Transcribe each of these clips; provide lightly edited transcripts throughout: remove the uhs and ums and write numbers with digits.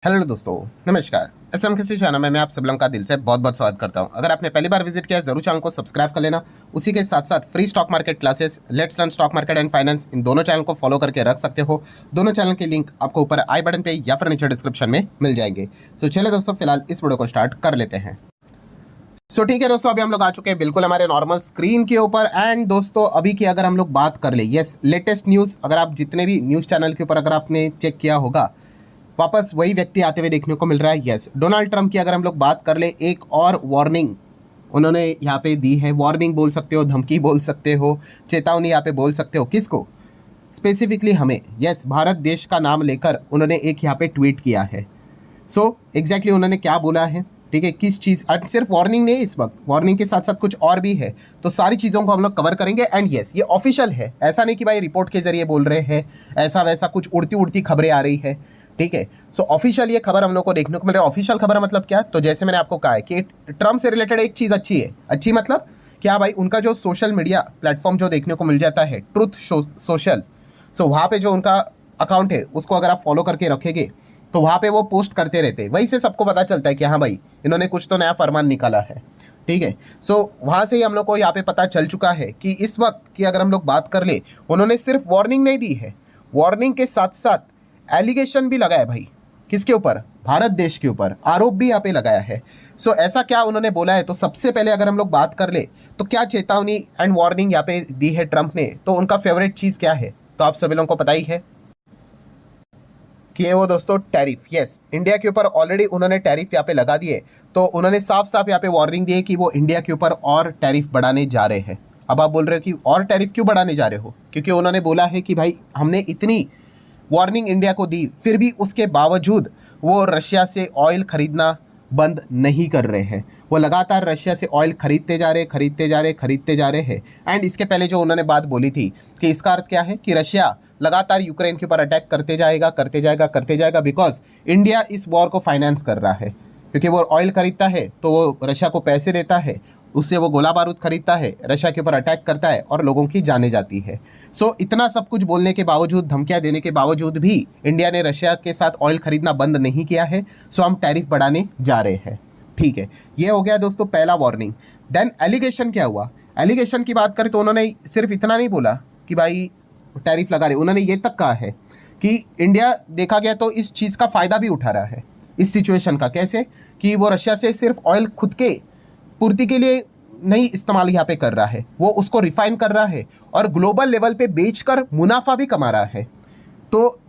Hello दोस्तों, नमस्कार। SM किसी चैनल में मैं आप सब लोगों का दिल से बहुत बहुत स्वागत करता हूं। अगर आपने पहली बार विजिट किया है जरूर चैनल को सब्सक्राइब कर लेना। उसी के साथ साथ free stock market classes, let's learn stock market and finance, इन दोनों चैनल को फॉलो करके रख सकते हो। दोनों चैनल के लिंक आपको ऊपर आई बटन पे या फिर नीचे डिस्क्रिप्शन में मिल जाएंगे। सो चलिए दोस्तों, फिलहाल इस वीडियो को स्टार्ट कर लेते हैं। सो ठीक है दोस्तों, अभी हम लोग आ चुके हैं बिल्कुल हमारे नॉर्मल स्क्रीन के ऊपर। एंड दोस्तों अभी की अगर हम लोग बात कर ले, यस लेटेस्ट न्यूज़, अगर आप जितने भी न्यूज़ चैनल के ऊपर अगर आपने चेक किया होगा, वापस वही व्यक्ति आते हुए देखने को मिल रहा है। यस, डोनाल्ड ट्रंप की अगर हम लोग बात कर ले, एक और वार्निंग उन्होंने यहाँ पे दी है। वार्निंग बोल सकते हो, धमकी बोल सकते हो, चेतावनी यहाँ पे बोल सकते हो। किसको स्पेसिफिकली? हमें। यस, भारत देश का नाम लेकर उन्होंने एक यहाँ पे ट्वीट किया है। सो एग्जैक्टली उन्होंने क्या बोला है, ठीक है, किस चीज़, सिर्फ वार्निंग नहीं, इस वक्त वार्निंग के साथ साथ कुछ और भी है। तो सारी चीज़ों को हम लोग कवर करेंगे। एंड यस, ये ऑफिशियल है, ऐसा नहीं कि भाई रिपोर्ट के जरिए बोल रहे हैं, ऐसा वैसा कुछ उड़ती उड़ती खबरें आ रही है, ठीक है। सो ऑफिशियल ये खबर हम लोग को देखने को मिल रहा है। ऑफिशियल खबर मतलब क्या? तो जैसे मैंने आपको कहा है कि ट्रम्प से रिलेटेड एक चीज़ अच्छी है। अच्छी मतलब क्या भाई? उनका जो सोशल मीडिया प्लेटफॉर्म जो देखने को मिल जाता है, ट्रुथ सोशल, सो वहाँ पे जो उनका अकाउंट है उसको अगर आप फॉलो करके रखेंगे तो वहाँ पे वो पोस्ट करते रहते हैं। वहीं से सबको पता चलता है कि हाँ भाई, इन्होंने कुछ तो नया फरमान निकाला है, ठीक है। सो वहाँ से ही हम लोग को यहाँ पे पता चल चुका है कि इस वक्त की अगर हम लोग बात कर ले, उन्होंने सिर्फ वार्निंग नहीं दी है, वार्निंग के साथ साथ एलिगेशन भी लगाया भाई। किसके ऊपर? भारत देश के ऊपर आरोप भी यहाँ पे लगाया है। सो ऐसा क्या उन्होंने बोला है? तो सबसे पहले अगर हम लोग बात कर ले तो क्या चेतावनी एंड वार्निंग यहाँ पे दी है ट्रंप ने, तो उनका फेवरेट चीज़ क्या है? तो आप सभी लोगों को पता ही है कि वो दोस्तों टैरिफ। यस, इंडिया के ऊपर ऑलरेडी उन्होंने टैरिफ यहाँ पे लगा दिए। तो उन्होंने साफ साफ यहाँ पे वार्निंग दी है कि वो इंडिया के ऊपर और टैरिफ बढ़ाने जा रहे हैं। अब आप बोल रहे हो कि और टैरिफ क्यों बढ़ाने जा रहे हो? क्योंकि उन्होंने बोला है कि भाई हमने इतनी वार्निंग इंडिया को दी, फिर भी उसके बावजूद वो रशिया से ऑयल खरीदना बंद नहीं कर रहे हैं। वो लगातार रशिया से ऑयल खरीदते जा रहे, खरीदते जा रहे, खरीदते जा रहे हैं। एंड इसके पहले जो उन्होंने बात बोली थी कि इसका अर्थ क्या है कि रशिया लगातार यूक्रेन के ऊपर अटैक करते जाएगा, करते जाएगा, करते जाएगा, बिकॉज इंडिया इस वॉर को फाइनेंस कर रहा है। क्योंकि वो ऑयल खरीदता है तो वो रशिया को पैसे देता है, उससे वो गोला बारूद खरीदता है, रशिया के ऊपर अटैक करता है और लोगों की जाने जाती है। सो इतना सब कुछ बोलने के बावजूद, धमकियां देने के बावजूद भी इंडिया ने रशिया के साथ ऑयल खरीदना बंद नहीं किया है। सो हम टैरिफ बढ़ाने जा रहे हैं, ठीक है। ये हो गया दोस्तों पहला वार्निंग। देन एलिगेशन क्या हुआ? एलिगेशन की बात करें तो उन्होंने सिर्फ इतना नहीं बोला कि भाई टैरिफ लगा रहे, उन्होंने ये तक कहा है कि इंडिया देखा गया तो इस चीज़ का फ़ायदा भी उठा रहा है, इस सिचुएशन का। कैसे? कि वो रशिया से सिर्फ ऑयल खुद के पूर्ति के लिए नहीं इस्तेमाल यहाँ पे कर रहा है, वो उसको रिफाइन कर रहा है और ग्लोबल लेवल पे बेचकर मुनाफा भी कमा रहा है। तो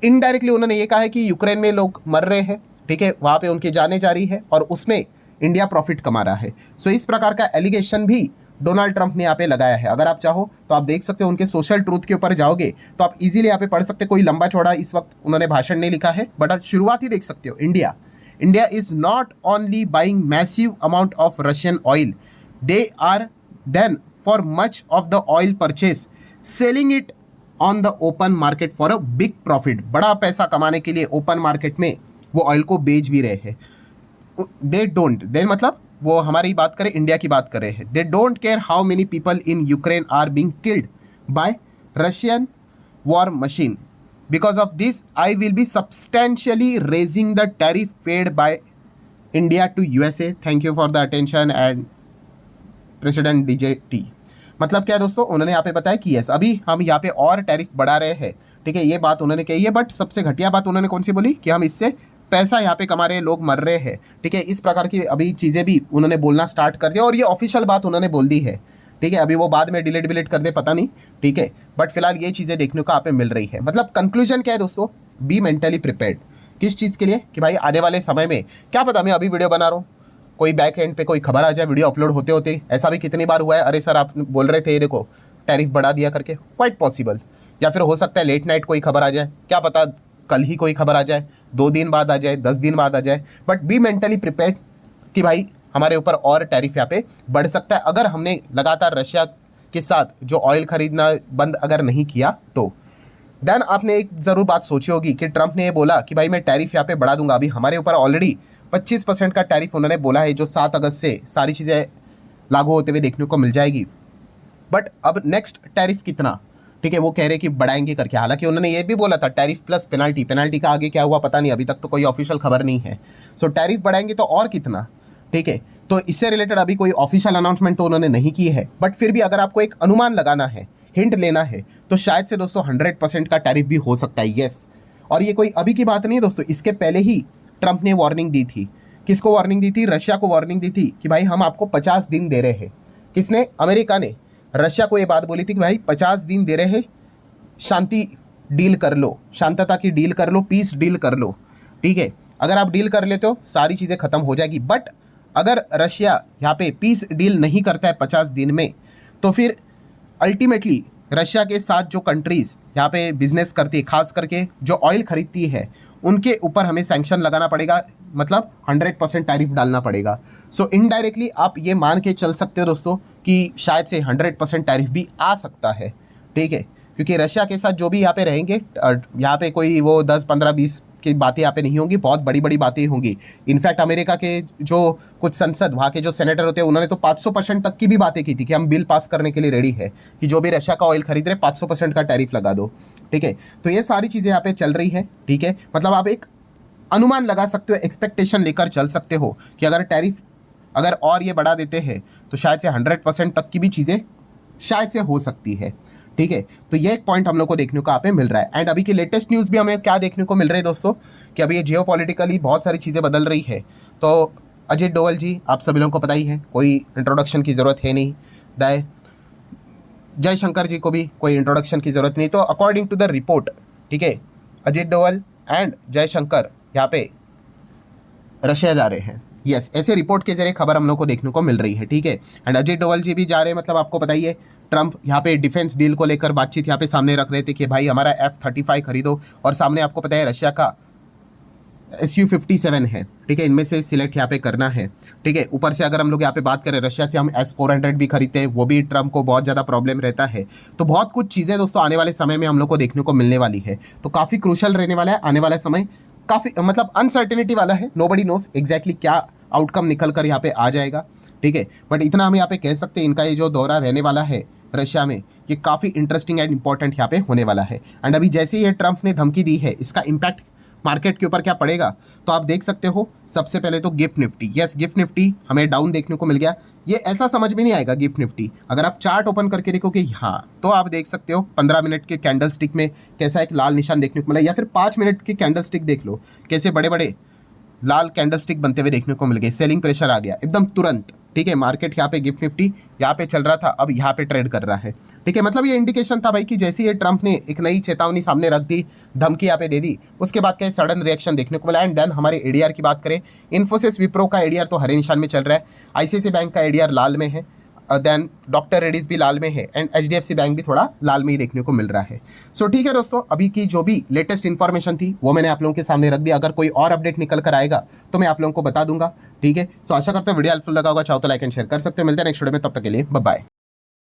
इनडायरेक्टली उन्होंने ये कहा है कि यूक्रेन में लोग मर रहे हैं, ठीक है, वहाँ पे उनकी जाने जा रही है और उसमें इंडिया प्रॉफिट कमा रहा है। सो इस प्रकार का एलिगेशन भी डोनाल्ड ट्रंप ने यहाँ पे लगाया है। अगर आप चाहो तो आप देख सकते हो, उनके सोशल ट्रूथ के ऊपर जाओगे तो आप इजीली यहाँ पे पढ़ सकते हो। कोई लंबा चौड़ा इस वक्त उन्होंने भाषण नहीं लिखा है, बट आज शुरुआत ही देख सकते हो। India is not only buying massive amount of Russian oil, they are then for much of the oil purchase selling it on the open market for a big profit। बड़ा पैसा कमाने के लिए ओपन मार्केट में वो oil को बेच भी रहे हैं। दे मतलब वो हमारी बात करें, इंडिया की बात कर रहे हैं। They don't care how many people in Ukraine are being killed by Russian war machine. Because of this I will be substantially raising the tariff paid by India to USA. Thank you for the attention and president DJT. मतलब क्या दोस्तों? उन्होंने यहाँ पे बताया कि yes, अभी हम यहाँ पे और टैरिफ बढ़ा रहे हैं, ठीक है, ये बात उन्होंने कही है। बट सबसे घटिया बात उन्होंने कौन सी बोली? कि हम इससे पैसा यहाँ पे कमा रहे हैं, लोग मर रहे हैं, ठीक है। इस प्रकार की अभी चीज़ें भी उन्होंने बोलना स्टार्ट कर दिया और ये ऑफिशियल बात उन्होंने बोल दी है, ठीक है। अभी वो बाद में डिलीट कर दे पता नहीं, ठीक है, बट फिलहाल ये चीज़ें देखने को यहाँ पे मिल रही है। मतलब कंक्लूजन क्या है दोस्तों? Be mentally prepared. किस चीज़ के लिए? कि भाई आने वाले समय में क्या पता, मैं अभी वीडियो बना रहा हूँ, कोई बैक एंड पे कोई खबर आ जाए वीडियो अपलोड होते होते। ऐसा भी कितनी बार हुआ है, अरे सर आप बोल रहे थे ये देखो टैरिफ बढ़ा दिया करके, क्वाइट पॉसिबल। या फिर हो सकता है लेट नाइट कोई खबर आ जाए, क्या पता कल ही कोई खबर आ जाए, 2 दिन बाद आ जाए, 10 दिन बाद आ जाए। बट बी मेंटली प्रिपेयर्ड कि भाई हमारे ऊपर और टैरिफ यहाँ पे बढ़ सकता है अगर हमने लगातार रशिया के साथ जो ऑयल खरीदना बंद अगर नहीं किया तो। देन आपने एक ज़रूर बात सोची होगी कि ट्रंप ने ये बोला कि भाई मैं टैरिफ यहाँ पे बढ़ा दूंगा। अभी हमारे ऊपर ऑलरेडी 25% का टैरिफ उन्होंने बोला है, जो 7 अगस्त से सारी चीज़ें लागू होते हुए देखने को मिल जाएगी। बट अब नेक्स्ट टैरिफ कितना, ठीक है, वो कह रहे कि बढ़ाएंगे करके। हालांकि उन्होंने ये भी बोला था टैरिफ प्लस पेनल्टी, पेनल्टी का आगे क्या हुआ पता नहीं, अभी तक तो कोई ऑफिशियल खबर नहीं है। सो टैरिफ बढ़ाएंगे तो और कितना, ठीक है। तो इससे रिलेटेड अभी कोई ऑफिशियल अनाउंसमेंट तो उन्होंने नहीं की है, बट फिर भी अगर आपको एक अनुमान लगाना है, हिंट लेना है, तो शायद से दोस्तों 100% का टैरिफ भी हो सकता है, यस। और ये कोई अभी की बात नहीं है दोस्तों, इसके पहले ही ट्रंप ने वार्निंग दी थी। किसको वार्निंग दी थी? रशिया को वार्निंग दी थी कि भाई हम आपको 50 दिन दे रहे हैं। किसने? अमेरिका ने रशिया को ये बात बोली थी कि भाई 50 दिन दे रहे हैं, शांति डील कर लो, शांतता की डील कर लो, पीस डील कर लो, ठीक है। अगर आप डील कर लेते हो सारी चीज़ें खत्म हो जाएगी। बट अगर रशिया यहाँ पे पीस डील नहीं करता है 50 दिन में, तो फिर अल्टीमेटली रशिया के साथ जो कंट्रीज़ यहाँ पे बिजनेस करती है, खास करके जो ऑयल खरीदती है, उनके ऊपर हमें सैंक्शन लगाना पड़ेगा, मतलब 100% टैरिफ डालना पड़ेगा। सो इनडायरेक्टली आप ये मान के चल सकते हो दोस्तों कि शायद से 100% टैरिफ भी आ सकता है, ठीक है। क्योंकि रशिया के साथ जो भी यहाँ पे रहेंगे, यहाँ पे कोई वो 10, 15, 20 की बातें यहाँ पे नहीं होंगी, बहुत बड़ी बड़ी बातें होंगी। इनफैक्ट अमेरिका के जो कुछ संसद, वहाँ के जो सेनेटर होते हैं, उन्होंने तो 500% तक की भी बातें की थी कि हम बिल पास करने के लिए रेडी है कि जो भी रशिया का ऑयल खरीद रहे 500% का टैरिफ लगा दो, ठीक है। तो ये सारी चीज़ें यहाँ पे चल रही है, ठीक है। मतलब आप एक अनुमान लगा सकते हो, एक्सपेक्टेशन लेकर चल सकते हो कि अगर टैरिफ अगर और ये बढ़ा देते हैं तो शायद से 100% तक की भी चीज़ें शायद से हो सकती है, ठीक है। तो ये एक पॉइंट हम लोग को देखने को यहाँ पे मिल रहा है। एंड अभी की लेटेस्ट न्यूज़ भी हमें क्या देखने को मिल रही है दोस्तों, कि अभी ये जियोपॉलिटिकली बहुत सारी चीज़ें बदल रही है। तो अजीत डोवल जी आप सभी लोगों को पता ही है, कोई इंट्रोडक्शन की ज़रूरत है नहीं। जयशंकर जी को भी कोई इंट्रोडक्शन की ज़रूरत नहीं। तो अकॉर्डिंग टू द रिपोर्ट, ठीक है, अजीत डोवल एंड जयशंकर यहाँ पे रशिया जा रहे हैं, यस। ऐसे रिपोर्ट के जरिए खबर हम लोग को देखने को मिल रही है, ठीक है। एंड अजीत डोवल जी भी जा रहे हैं, मतलब आपको पता ही है ट्रंप यहाँ पे डिफेंस डील को लेकर बातचीत यहाँ पे सामने रख रहे थे कि भाई हमारा F-35 खरीदो, और सामने आपको पता है रशिया का Su-57 है, ठीक है। इनमें से सिलेक्ट यहाँ पे करना है, ठीक है। ऊपर से अगर हम लोग यहाँ पे बात करें, रशिया से हम S-400 भी खरीदते हैं, वो भी ट्रंप को बहुत ज़्यादा प्रॉब्लम रहता है। तो बहुत कुछ चीज़ें दोस्तों आने वाले समय में हम लोग को देखने को मिलने वाली है। तो काफ़ी क्रूशल रहने वाला है आने वाला समय, काफ़ी मतलब अनसर्टेनिटी वाला है। नोबडी नोज एग्जैक्टली क्या आउटकम निकल कर यहाँ पे आ जाएगा, ठीक है। बट इतना हम यहाँ पे कह सकते हैं, इनका ये जो दौरा रहने वाला है रशिया में, ये काफ़ी इंटरेस्टिंग एंड इंपॉर्टेंट यहाँ पे होने वाला है। एंड अभी जैसे ये ट्रंप ने धमकी दी है, इसका इम्पैक्ट मार्केट के ऊपर क्या पड़ेगा, तो आप देख सकते हो। सबसे पहले तो gift Nifty, yes gift Nifty हमें डाउन देखने को मिल गया। ये ऐसा समझ में नहीं आएगा गिफ्ट निफ्टी, अगर आप चार्ट ओपन करके देखोगे यहाँ, तो आप देख सकते हो 15 मिनट के कैंडल स्टिक में कैसा एक लाल निशान देखने को मिला, या फिर 5 मिनट के कैंडल स्टिक देख लो, कैसे बड़े बड़े लाल कैंडल स्टिक बनते हुए देखने को मिल गए। सेलिंग प्रेशर आ गया एकदम तुरंत, ठीक है। मार्केट यहाँ पे गिफ्ट निफ्टी यहाँ पे चल रहा था, अब यहाँ पे ट्रेड कर रहा है, ठीक है। मतलब ये इंडिकेशन था भाई कि जैसे ये ट्रंप ने एक नई चेतावनी सामने रख दी, धमकी यहाँ पे दे दी, उसके बाद क्या सडन रिएक्शन देखने को मिला। एंड देन हमारे एडीआर की बात करें, इन्फोसिस विप्रो का एडीआर तो हरे निशान में चल रहा है, आईसीआईसीआई बैंक का एडीआर लाल में है, देन डॉक्टर रेड्डीज भी लाल में है, एंड एचडीएफसी बैंक भी थोड़ा लाल में ही देखने को मिल रहा है। सो ठीक है दोस्तों, अभी की जो भी लेटेस्ट इन्फॉर्मेशन थी वो मैंने आप लोगों के सामने रख दिया। अगर कोई और अपडेट निकल कर आएगा तो मैं आप लोगों को बता दूंगा, ठीक है। सो आशा करता हूँ वीडियो हेल्पफुल लगा होगा, चाहो तो लाइक एंड शेयर कर सकते हो। मिलते हैं नेक्स्ट वीडियो में, तब तक के लिए बाय बाय।